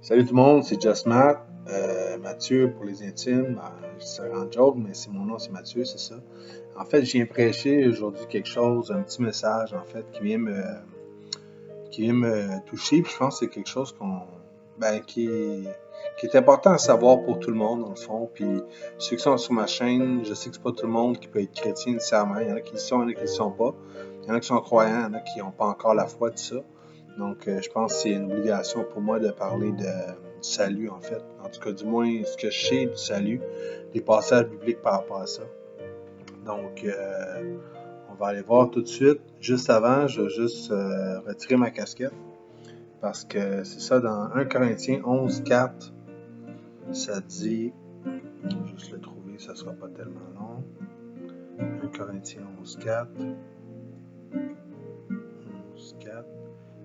Salut tout le monde, c'est Just Matt. Mathieu pour les intimes. C'est un joke, mais c'est mon nom, c'est Mathieu, c'est ça. En fait, je viens prêcher aujourd'hui quelque chose, un petit message en fait qui vient me toucher. Puis je pense que c'est quelque chose qui est important à savoir pour tout le monde dans le fond. Puis ceux qui sont sur ma chaîne, je sais que c'est pas tout le monde qui peut être chrétien nécessairement. Il y en a qui le sont, il y en a qui le sont pas. Il y en a qui sont croyants, il y en a qui n'ont pas encore la foi de ça. Donc, je pense que c'est une obligation pour moi de parler du salut, en fait. En tout cas, du moins, ce que je sais du salut, les passages bibliques par rapport à ça. Donc, on va aller voir tout de suite. Juste avant, je vais juste retirer ma casquette. Parce que c'est ça, dans 1 Corinthiens 11:4, ça dit, je vais juste le trouver, ça sera pas tellement long. 1 Corinthiens 11:4.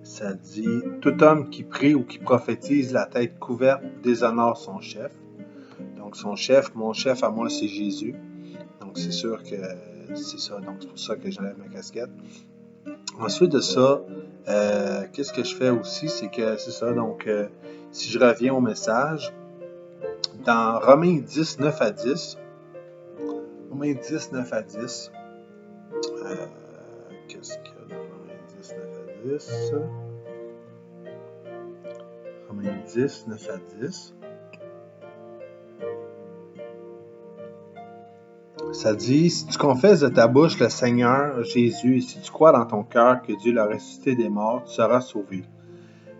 Ça dit « Tout homme qui prie ou qui prophétise la tête couverte déshonore son chef. » Donc son chef, mon chef à moi, c'est Jésus. Donc c'est sûr que c'est ça. Donc c'est pour ça que j'enlève ma casquette. Ensuite de ça, qu'est-ce que je fais aussi? C'est que c'est ça. Donc si je reviens au message, dans Romains 10, 9 à 10, Romains 10, 9 à 10, qu'est-ce qu'il y a dans Romains 10, 9 à 10? Romains 10, 9 à 10. Ça dit, si tu confesses de ta bouche le Seigneur Jésus, et si tu crois dans ton cœur que Dieu l'a ressuscité des morts, tu seras sauvé.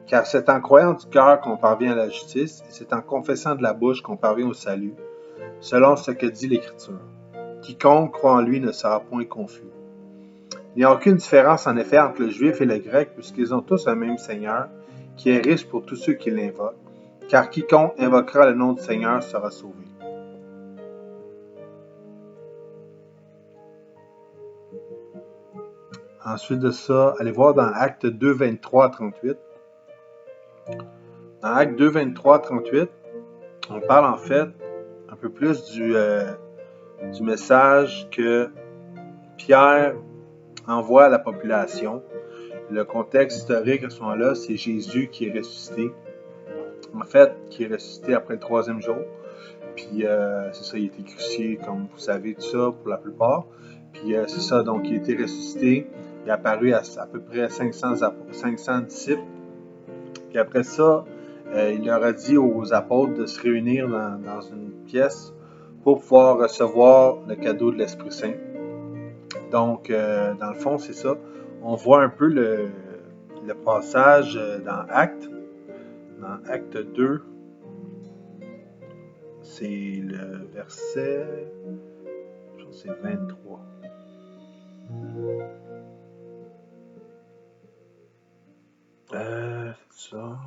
Car c'est en croyant du cœur qu'on parvient à la justice, et c'est en confessant de la bouche qu'on parvient au salut, selon ce que dit l'Écriture. Quiconque croit en lui ne sera point confus. Il n'y a aucune différence en effet entre le juif et le grec, puisqu'ils ont tous un même Seigneur, qui est riche pour tous ceux qui l'invoquent, car quiconque invoquera le nom du Seigneur sera sauvé. Ensuite de ça, allez voir dans Acte 2, 23 à 38. Dans Acte 2, 23 à 38, on parle en fait un peu plus du message que Pierre envoie à la population. Le contexte historique à ce moment-là, c'est Jésus qui est ressuscité. En fait, qui est ressuscité après le 3e jour. Puis c'est ça, il a été crucifié, comme vous savez, tout ça, pour la plupart. Puis c'est ça, donc il a été ressuscité. Il est apparu à peu près 500 disciples. Puis après ça, il leur a dit aux apôtres de se réunir dans une pièce pour pouvoir recevoir le cadeau de l'Esprit Saint. Donc, dans le fond, c'est ça. On voit un peu le passage dans Acte 2. C'est le verset, je pense que c'est 23. C'est ça.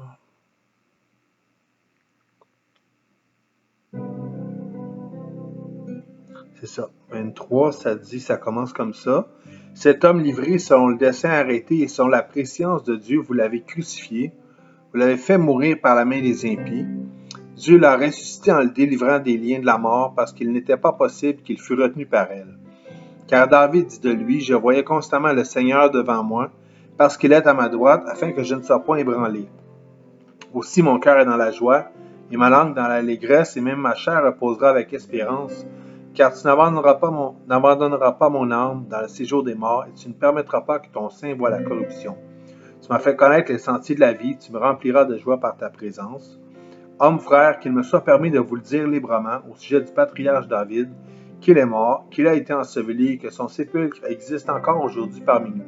C'est ça. 23, ça commence comme ça. Cet homme livré selon le dessein arrêté et selon la préscience de Dieu, vous l'avez crucifié. Vous l'avez fait mourir par la main des impies. Dieu l'a ressuscité en le délivrant des liens de la mort parce qu'il n'était pas possible qu'il fût retenu par elle. Car David dit de lui, je voyais constamment le Seigneur devant moi, parce qu'il est à ma droite, afin que je ne sois point ébranlé. Aussi mon cœur est dans la joie, et ma langue dans l'allégresse, et même ma chair reposera avec espérance, car tu n'abandonneras pas mon âme dans le séjour des morts, et tu ne permettras pas que ton sein voie la corruption. Tu m'as fait connaître les sentiers de la vie, tu me rempliras de joie par ta présence. Hommes, frères, qu'il me soit permis de vous le dire librement au sujet du patriarche David, qu'il est mort, qu'il a été enseveli et que son sépulcre existe encore aujourd'hui parmi nous.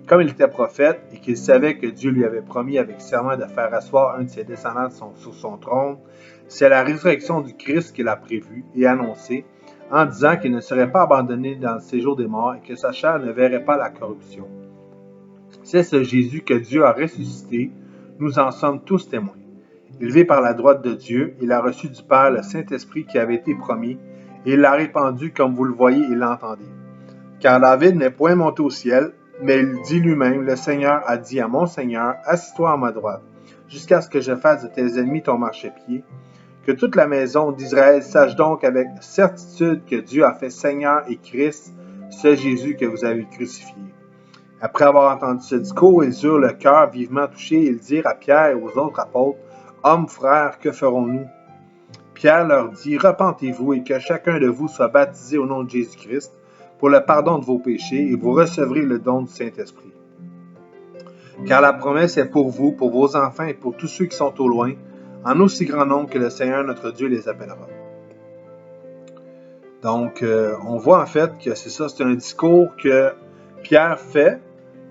Comme il était prophète et qu'il savait que Dieu lui avait promis avec serment de faire asseoir un de ses descendants sur son trône, c'est la résurrection du Christ qu'il a prévue et annoncée en disant qu'il ne serait pas abandonné dans le séjour des morts et que sa chair ne verrait pas la corruption. C'est ce Jésus que Dieu a ressuscité, nous en sommes tous témoins. Élevé par la droite de Dieu, il a reçu du Père le Saint-Esprit qui avait été promis, et il l'a répandu comme vous le voyez et l'entendez. Car David n'est point monté au ciel, mais il dit lui-même, le Seigneur a dit à mon Seigneur, assis-toi à ma droite, jusqu'à ce que je fasse de tes ennemis ton marchepied. Que toute la maison d'Israël sache donc avec certitude que Dieu a fait Seigneur et Christ, ce Jésus que vous avez crucifié. Après avoir entendu ce discours, ils eurent le cœur vivement touché et ils dirent à Pierre et aux autres apôtres, Hommes, frères, que ferons-nous? Pierre leur dit, repentez-vous et que chacun de vous soit baptisé au nom de Jésus-Christ pour le pardon de vos péchés et vous recevrez le don du Saint-Esprit. Car la promesse est pour vous, pour vos enfants et pour tous ceux qui sont au loin, en aussi grand nombre que le Seigneur notre Dieu les appellera. Donc, on voit en fait que c'est ça, c'est un discours que Pierre fait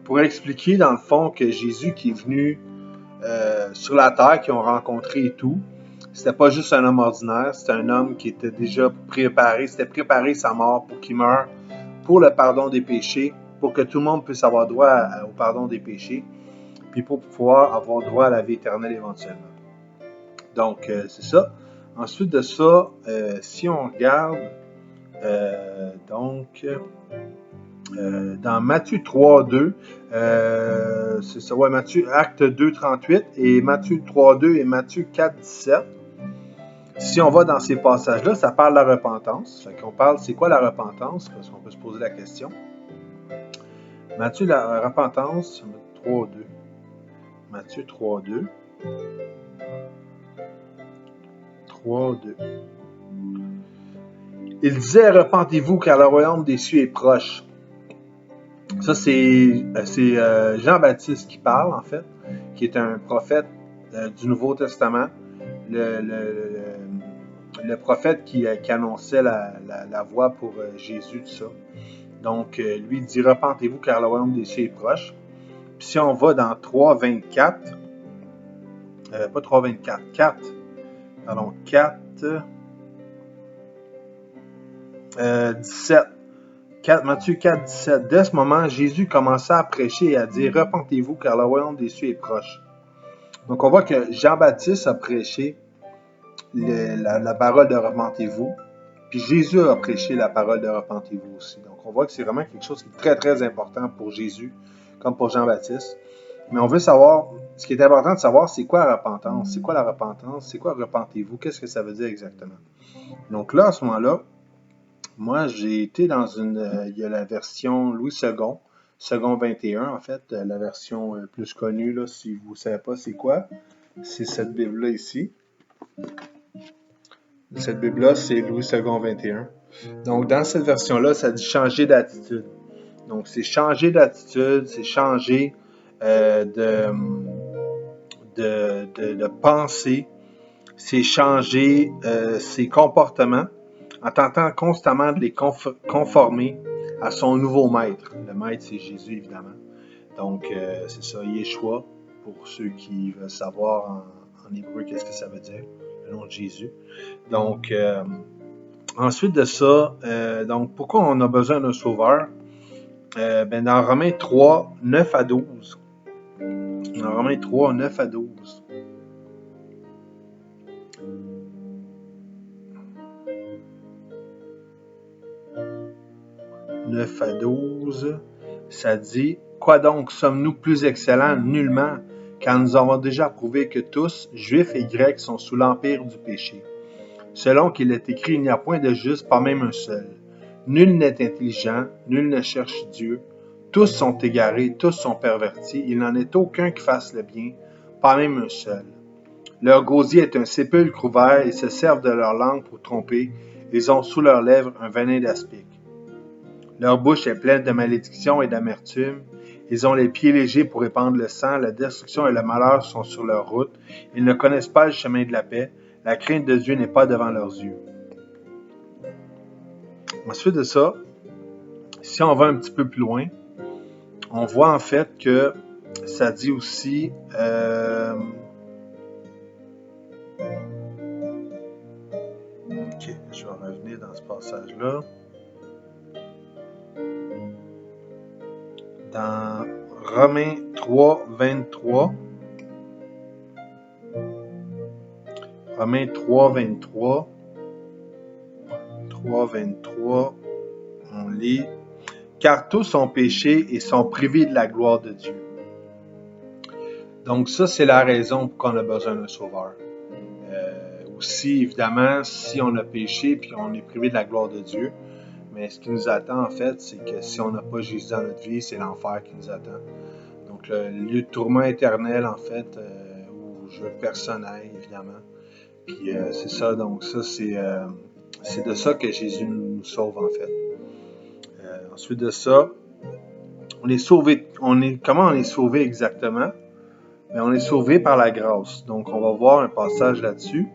pour expliquer dans le fond que Jésus qui est venu sur la terre, qu'ils ont rencontré et tout, c'était pas juste un homme ordinaire, c'était un homme qui était déjà préparé, c'était préparé sa mort pour qu'il meure pour le pardon des péchés, pour que tout le monde puisse avoir droit au pardon des péchés, puis pour pouvoir avoir droit à la vie éternelle éventuellement. Donc, c'est ça. Ensuite de ça, si on regarde, dans Matthieu 3.2, c'est ça, ouais, Matthieu, Acte 2.38 et Matthieu 3.2 et Matthieu 4.17. Si on va dans ces passages-là, ça parle de la repentance. Fait qu'on parle, c'est quoi la repentance? Parce qu'on peut se poser la question. Matthieu, la repentance, 3.2. Matthieu 3.2. 3.2. Il disait, repentez-vous car le royaume des cieux est proche. Ça, c'est Jean-Baptiste qui parle, en fait, qui est un prophète du Nouveau Testament. Le prophète qui annonçait la voie pour Jésus, tout ça. Donc, lui dit, repentez-vous car le royaume des cieux est proche. Puis si on va dans 3.24, pas 3.24, 4, pardon, 4, 17. Matthieu 4, 17. Dès ce moment, Jésus commença à prêcher et à dire, repentez-vous car le royaume des cieux est proche. Donc, on voit que Jean-Baptiste a prêché la parole de repentez-vous. Puis Jésus a prêché la parole de repentez-vous aussi. Donc, on voit que c'est vraiment quelque chose qui est très, très important pour Jésus, comme pour Jean-Baptiste. Mais on veut savoir, ce qui est important de savoir, c'est quoi la repentance? C'est quoi la repentance? C'est quoi repentez-vous? Qu'est-ce que ça veut dire exactement? Donc là, à ce moment-là, moi, j'ai été dans il y a la version Louis II, second 21, en fait, la version plus connue, là, si vous ne savez pas c'est quoi, c'est cette Bible-là ici. Cette Bible-là, c'est Louis II 21. Donc, dans cette version-là, ça dit changer d'attitude. Donc, c'est changer d'attitude, c'est changer de pensée, c'est changer ses comportements en tentant constamment de les conformer à son nouveau maître. Le maître, c'est Jésus, évidemment. Donc, c'est ça, Yeshua, pour ceux qui veulent savoir en hébreu qu'est-ce que ça veut dire, le nom de Jésus. Donc, ensuite de ça, donc pourquoi on a besoin d'un sauveur? Dans Romains 3, 9 à 12. Dans Romains 3, 9 à 12. « 9 à 12, ça dit « Quoi donc, sommes-nous plus excellents? Nullement, car nous avons déjà prouvé que tous, juifs et grecs, sont sous l'empire du péché. Selon qu'il est écrit, il n'y a point de juste, pas même un seul. Nul n'est intelligent, nul ne cherche Dieu. Tous sont égarés, tous sont pervertis. Il n'en est aucun qui fasse le bien, pas même un seul. Leur gosier est un sépulcre ouvert, ils se servent de leur langue pour tromper. Ils ont sous leurs lèvres un venin d'aspic. Leur bouche est pleine de malédiction et d'amertume. Ils ont les pieds légers pour répandre le sang. La destruction et le malheur sont sur leur route. Ils ne connaissent pas le chemin de la paix. La crainte de Dieu n'est pas devant leurs yeux. » Ensuite de ça, si on va un petit peu plus loin, on voit en fait que ça dit aussi OK, je vais revenir dans ce passage-là. Dans Romains 3, 23. Romains 3, 23. 3, 23. On lit. Car tous ont péché et sont privés de la gloire de Dieu. Donc ça, c'est la raison pour qu'on a besoin d'un sauveur. Aussi, évidemment, si on a péché puis on est privé de la gloire de Dieu, mais ce qui nous attend, en fait, c'est que si on n'a pas Jésus dans notre vie, c'est l'enfer qui nous attend. Donc, le lieu de tourment éternel, en fait, où je veux que personne aille, évidemment. Puis c'est ça, donc ça, c'est de ça que Jésus nous sauve, en fait. Ensuite de ça, on est sauvé. Comment on est sauvé exactement? Bien, on est sauvé par la grâce. Donc, on va voir un passage là-dessus.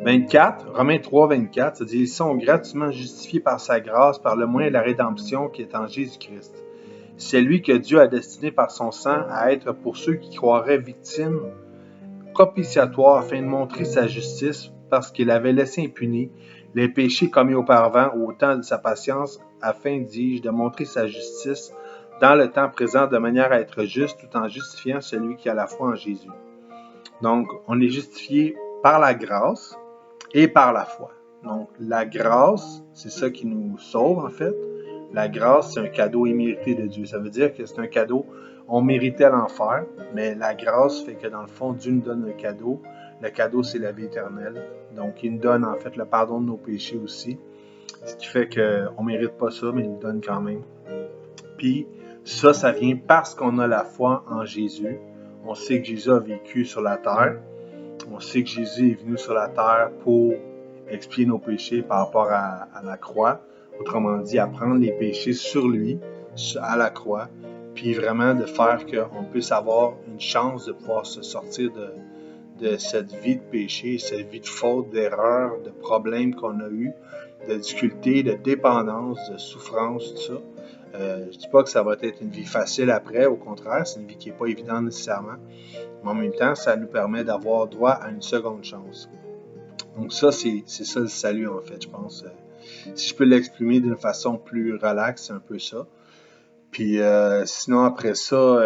24, Romains 3, 24, ça dit « Ils sont gratuitement justifiés par sa grâce, par le moyen de la rédemption qui est en Jésus-Christ. C'est lui que Dieu a destiné par son sang à être pour ceux qui croiraient victimes propitiatoire afin de montrer sa justice parce qu'il avait laissé impunis les péchés commis auparavant au temps de sa patience afin, dis-je, de montrer sa justice dans le temps présent de manière à être juste tout en justifiant celui qui a la foi en Jésus. » Donc, on est justifié par la grâce et par la foi. Donc, la grâce, c'est ça qui nous sauve en fait. La grâce, c'est un cadeau immérité de Dieu. Ça veut dire que c'est un cadeau, on méritait l'enfer, mais la grâce fait que dans le fond, Dieu nous donne un cadeau. Le cadeau, c'est la vie éternelle. Donc, il nous donne en fait le pardon de nos péchés aussi. Ce qui fait qu'on ne mérite pas ça, mais il nous donne quand même. Puis, ça vient parce qu'on a la foi en Jésus. On sait que Jésus a vécu sur la terre. On sait que Jésus est venu sur la terre pour expier nos péchés par rapport à la croix. Autrement dit, à prendre les péchés sur lui, à la croix, puis vraiment de faire qu'on puisse avoir une chance de pouvoir se sortir de cette vie de péché, cette vie de faute, d'erreur, de problèmes qu'on a eu, de difficultés, de dépendance, de souffrance, tout ça. Je ne dis pas que ça va être une vie facile après, au contraire, c'est une vie qui n'est pas évidente nécessairement, mais en même temps, ça nous permet d'avoir droit à une seconde chance. Donc ça, c'est ça le salut en fait, je pense. Si je peux l'exprimer d'une façon plus relaxe, c'est un peu ça. Puis sinon, après ça,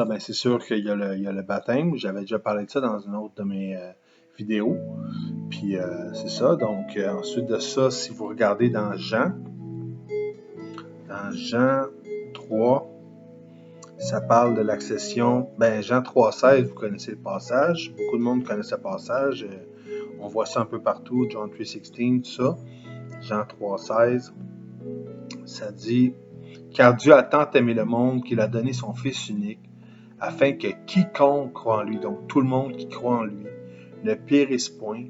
ben, c'est sûr qu'il y a le baptême. J'avais déjà parlé de ça dans une autre de mes vidéos. Puis c'est ça. Donc ensuite de ça, si vous regardez dans Jean 3, ça parle de l'accession. Ben, Jean 3,16, vous connaissez le passage. Beaucoup de monde connaît ce passage. On voit ça un peu partout. John 3,16, tout ça. Jean 3,16, ça dit « Car Dieu a tant aimé le monde qu'il a donné son Fils unique, afin que quiconque croit en lui, donc tout le monde qui croit en lui, ne périsse point,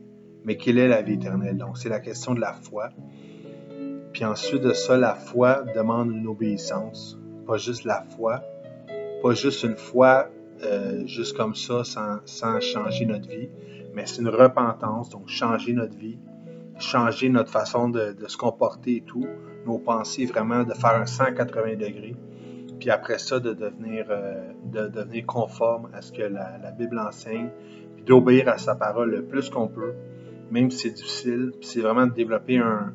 mais qu'il ait la vie éternelle. » Donc, c'est la question de la foi. Puis ensuite de ça, la foi demande une obéissance. Pas juste la foi, pas juste une foi juste comme ça, sans changer notre vie, mais c'est une repentance, donc changer notre vie, changer notre façon de se comporter et tout, nos pensées, vraiment de faire un 180 degrés, puis après ça, de devenir conforme à ce que la Bible enseigne, puis d'obéir à sa parole le plus qu'on peut, même si c'est difficile, puis c'est vraiment de développer un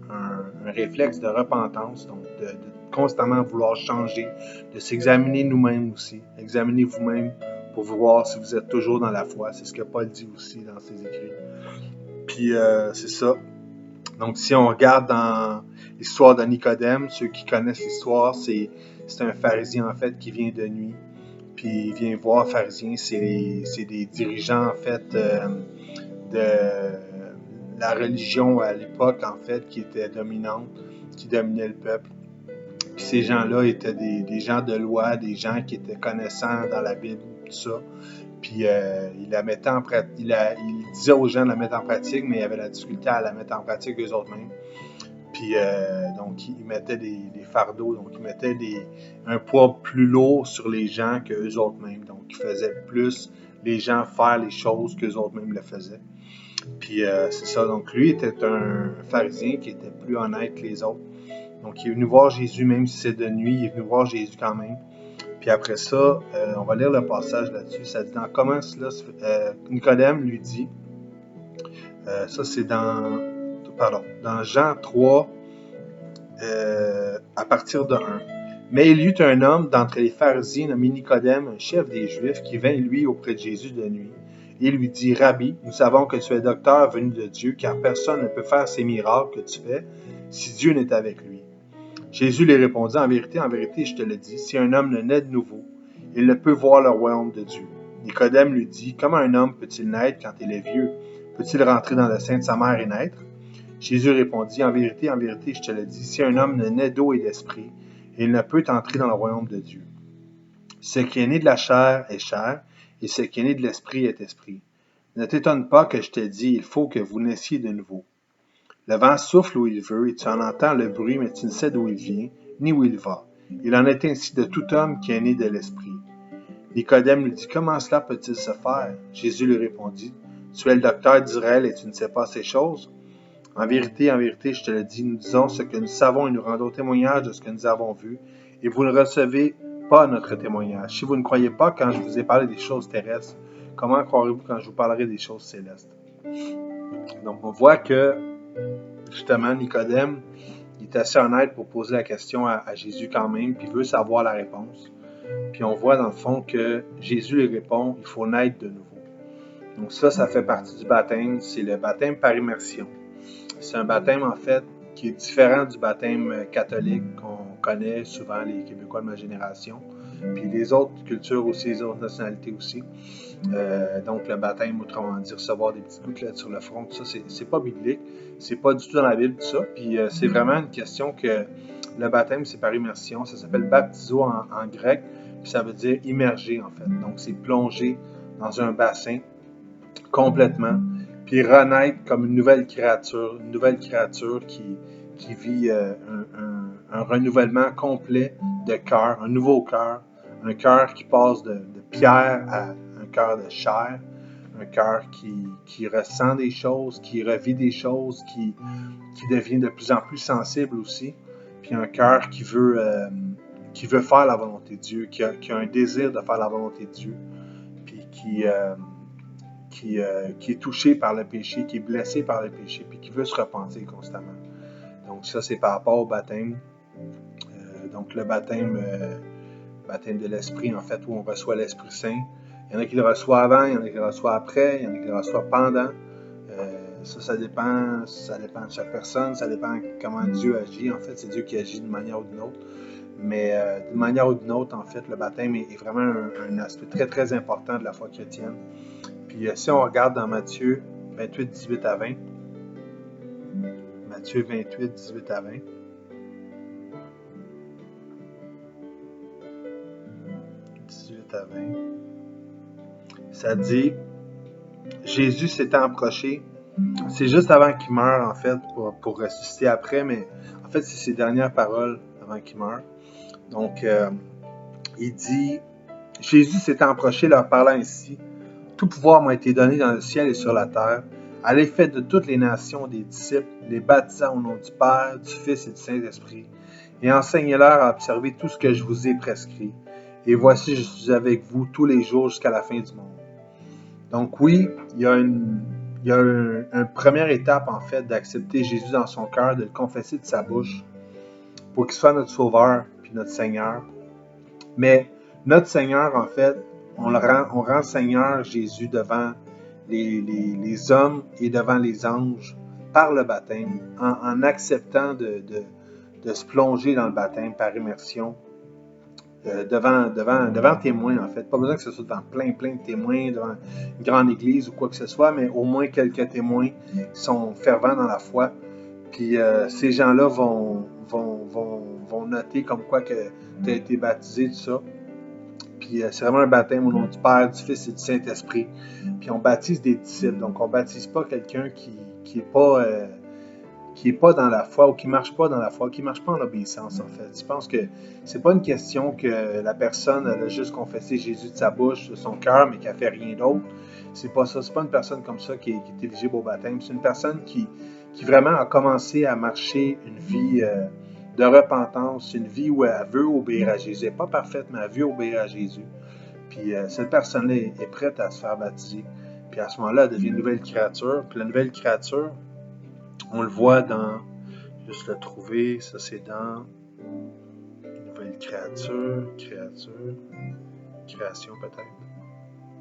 réflexe de repentance, donc de constamment vouloir changer, de s'examiner nous-mêmes aussi. Examinez vous-même pour voir si vous êtes toujours dans la foi. C'est ce que Paul dit aussi dans ses écrits. Puis c'est ça. Donc si on regarde dans l'histoire de Nicodème, ceux qui connaissent l'histoire, c'est un pharisien en fait qui vient de nuit. Puis il vient voir pharisien, c'est des dirigeants en fait de la religion à l'époque en fait qui était dominante, qui dominait le peuple. Puis ces gens-là étaient des gens de loi, des gens qui étaient connaissants dans la Bible, tout ça. Puis il la mettait en pratique, il disait aux gens de la mettre en pratique, mais il avait la difficulté à la mettre en pratique eux autres mêmes. Puis donc il mettait des fardeaux, donc il mettait un poids plus lourd sur les gens qu'eux autres mêmes. Donc il faisait plus les gens faire les choses qu'eux autres mêmes le faisaient. Puis c'est ça, donc lui était un pharisien qui était plus honnête que les autres. Donc, il est venu voir Jésus, même si c'est de nuit, il est venu voir Jésus quand même. Puis après ça, on va lire le passage là-dessus. Ça dit, comment cela se fait? Nicodème lui dit, ça c'est dans Jean 3, à partir de 1. Mais il y eut un homme d'entre les pharisiens nommé Nicodème, un chef des Juifs, qui vint lui auprès de Jésus de nuit. Et il lui dit, Rabbi, nous savons que tu es docteur venu de Dieu, car personne ne peut faire ces miracles que tu fais si Dieu n'est avec lui. Jésus lui répondit, en vérité, je te le dis, si un homme ne naît de nouveau, il ne peut voir le royaume de Dieu. Nicodème lui dit, comment un homme peut-il naître quand il est vieux? Peut-il rentrer dans le sein de sa mère et naître? Jésus répondit, en vérité, je te le dis, si un homme ne naît d'eau et d'esprit, il ne peut entrer dans le royaume de Dieu. Ce qui est né de la chair est chair, et ce qui est né de l'Esprit est esprit. Ne t'étonne pas que je te dis, il faut que vous naissiez de nouveau. Le vent souffle où il veut, et tu en entends le bruit, mais tu ne sais d'où il vient, ni où il va. Il en est ainsi de tout homme qui est né de l'Esprit. Nicodème lui dit, comment cela peut-il se faire? Jésus lui répondit, tu es le docteur d'Israël et tu ne sais pas ces choses? En vérité, je te le dis, nous disons ce que nous savons et nous rendons témoignage de ce que nous avons vu, et vous ne recevez pas notre témoignage. Si vous ne croyez pas quand je vous ai parlé des choses terrestres, comment croirez-vous quand je vous parlerai des choses célestes? Donc, on voit que, justement, Nicodème, il est assez honnête pour poser la question à Jésus quand même, puis il veut savoir la réponse. Puis on voit dans le fond que Jésus lui répond, il faut naître de nouveau. Donc ça fait partie du baptême, c'est le baptême par immersion. C'est un baptême, en fait, qui est différent du baptême catholique qu'on connaît souvent, les Québécois de ma génération, puis les autres cultures aussi, les autres nationalités aussi. Donc, le baptême, autrement dit, recevoir des petites gouttelettes sur le front, tout ça, c'est pas biblique, c'est pas du tout dans la Bible, tout ça. Puis c'est vraiment une question que le baptême, c'est par immersion, ça s'appelle baptizo en grec, puis ça veut dire immerger, en fait. Donc, c'est plonger dans un bassin complètement, puis renaître comme une nouvelle créature qui vit un renouvellement complet de cœur, un nouveau cœur, un cœur qui passe de pierre à un cœur de chair, un cœur qui ressent des choses, qui revit des choses, qui devient de plus en plus sensible aussi, puis un cœur qui veut faire la volonté de Dieu, qui a un désir de faire la volonté de Dieu, puis qui est touché par le péché, qui est blessé par le péché, puis qui veut se repentir constamment. Donc ça, c'est par rapport au baptême. Donc le baptème de l'Esprit, en fait, où on reçoit l'Esprit Saint. Il y en a qui le reçoivent avant, il y en a qui le reçoivent après, il y en a qui le reçoivent pendant. Ça dépend de chaque personne, ça dépend comment Dieu agit. En fait, c'est Dieu qui agit d'une manière ou d'une autre. Mais d'une manière ou d'une autre, en fait, le baptême est vraiment un aspect très, très important de la foi chrétienne. Puis si on regarde dans Matthieu 28, 18 à 20, Matthieu 28, 18 à 20, ça dit, Jésus s'étant approché, c'est juste avant qu'il meure, en fait, pour ressusciter après, mais en fait, c'est ses dernières paroles avant qu'il meure. Donc, il dit, Jésus s'étant approché, leur parlant ainsi, tout pouvoir m'a été donné dans le ciel et sur la terre. Allez, faites de toutes les nations des disciples, les baptisant au nom du Père, du Fils et du Saint-Esprit, et enseignez-leur à observer tout ce que je vous ai prescrit. Et voici, je suis avec vous tous les jours jusqu'à la fin du monde. Donc oui, il y a une première étape, en fait, d'accepter Jésus dans son cœur, de le confesser de sa bouche, pour qu'il soit notre Sauveur puis notre Seigneur. Mais notre Seigneur, en fait, on rend Seigneur Jésus devant les hommes et devant les anges par le baptême, en acceptant de se plonger dans le baptême par immersion, devant témoins, en fait. Pas besoin que ce soit devant plein de témoins, devant une grande église ou quoi que ce soit, mais au moins quelques témoins qui sont fervents dans la foi. Puis ces gens-là vont noter comme quoi que tu as été baptisé, tout ça. Puis c'est vraiment un baptême au nom du Père, du Fils et du Saint-Esprit. Puis on baptise des disciples. Donc on ne baptise pas quelqu'un qui est pas dans la foi ou qui marche pas dans la foi, qui marche pas en obéissance, en fait. Je pense que c'est pas une question que la personne elle a juste confessé Jésus de sa bouche, de son cœur, mais qu'elle fait rien d'autre. C'est pas ça. C'est pas une personne comme ça qui est éligible au baptême. C'est une personne qui vraiment a commencé à marcher une vie de repentance, une vie où elle veut obéir à Jésus. Elle n'est pas parfaite, mais elle veut obéir à Jésus. Puis cette personne-là est prête à se faire baptiser. Puis à ce moment-là, elle devient une nouvelle créature. Puis la nouvelle créature, on le voit dans, juste le trouver, ça c'est dans nouvelle création peut-être.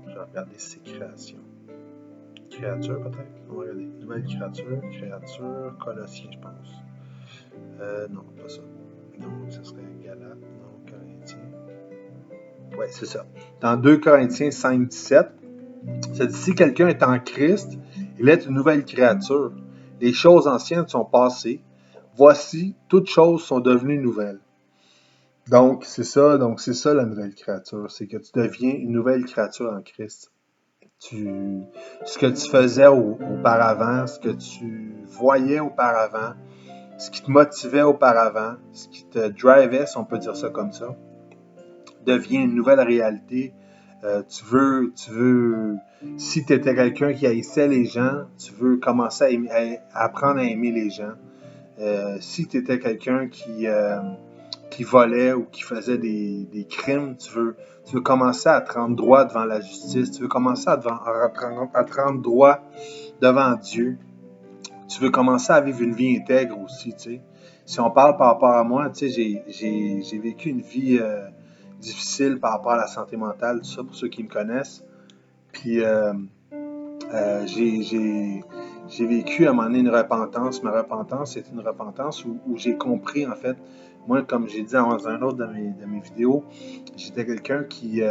Je vais regarder si c'est création. Créature peut-être. On va regarder. Nouvelle créature, Colossiens je pense. Non, pas ça. Non, ce serait Galates, non, Corinthiens. Oui, c'est ça. Dans 2 Corinthiens 5, 17, ça dit, si quelqu'un est en Christ, il est une nouvelle créature. Les choses anciennes sont passées. Voici, toutes choses sont devenues nouvelles. Donc, c'est ça la nouvelle créature, c'est que tu deviens une nouvelle créature en Christ. Ce que tu faisais auparavant, ce que tu voyais auparavant, ce qui te motivait auparavant, ce qui te drivait, si on peut dire ça comme ça, devient une nouvelle réalité. Si tu étais quelqu'un qui haïssait les gens, tu veux commencer à apprendre à aimer les gens. Si tu étais quelqu'un qui volait ou qui faisait des crimes, tu veux commencer à te rendre droit devant la justice, tu veux commencer à te rendre droit devant Dieu, tu veux commencer à vivre une vie intègre aussi, tu sais. Si on parle par rapport à moi, tu sais, j'ai vécu une vie difficile par rapport à la santé mentale, tout ça, pour ceux qui me connaissent. Puis, euh, j'ai j'ai- j'ai vécu à un moment donné une repentance. Ma repentance, c'est une repentance où j'ai compris, en fait, moi, comme j'ai dit dans un autre de mes vidéos, j'étais quelqu'un qui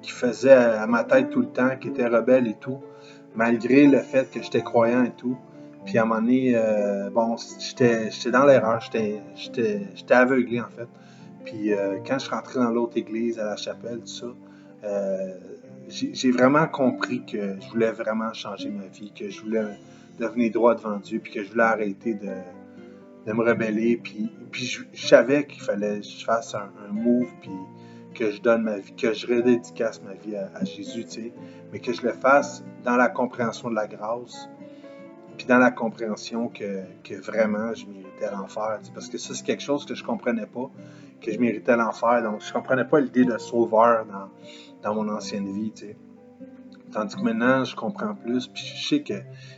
faisait à ma tête tout le temps, qui était rebelle et tout, malgré le fait que j'étais croyant et tout. Puis à un moment donné, bon, j'étais dans l'erreur, j'étais aveuglé en fait. Puis quand je suis rentré dans l'autre église, à la chapelle, tout ça, euh, j'ai vraiment compris que je voulais vraiment changer ma vie, que je voulais devenir droit devant Dieu, puis que je voulais arrêter de me rebeller. Puis je savais qu'il fallait que je fasse un move, puis que je donne ma vie, que je redédicace ma vie à Jésus, tu sais, mais que je le fasse dans la compréhension de la grâce, puis dans la compréhension que vraiment je méritais l'enfer, tu sais, parce que ça, c'est quelque chose que je comprenais pas, que je méritais l'enfer, donc je comprenais pas l'idée de sauveur dans mon ancienne vie, tu sais. Tandis que maintenant, je comprends plus, puis je sais que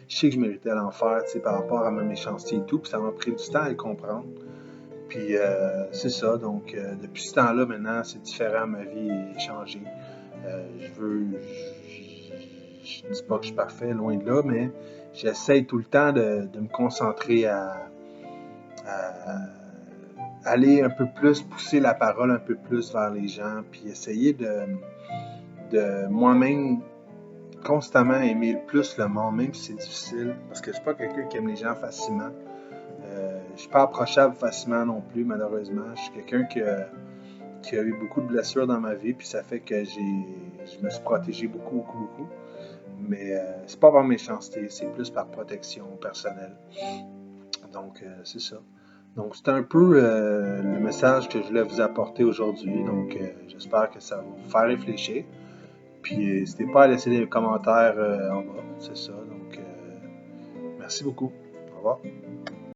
je méritais l'enfer, tu sais, par rapport à ma méchanceté et tout, puis ça m'a pris du temps à le comprendre. Puis c'est ça, donc depuis ce temps-là, maintenant, c'est différent, ma vie est changée. Je ne dis pas que je suis parfait, loin de là, mais j'essaie tout le temps de me concentrer à aller un peu plus, pousser la parole un peu plus vers les gens, puis essayer de moi-même constamment aimer plus le monde, même si c'est difficile, parce que je ne suis pas quelqu'un qui aime les gens facilement. Je ne suis pas approchable facilement non plus, malheureusement. Je suis quelqu'un qui a eu beaucoup de blessures dans ma vie, puis ça fait que je me suis protégé beaucoup, beaucoup, beaucoup. Mais c'est pas par méchanceté, c'est plus par protection personnelle. Donc, c'est ça. Donc, c'est un peu le message que je voulais vous apporter aujourd'hui. Donc, j'espère que ça va vous faire réfléchir. Puis, n'hésitez pas à laisser des commentaires en bas. C'est ça. Donc, merci beaucoup. Au revoir.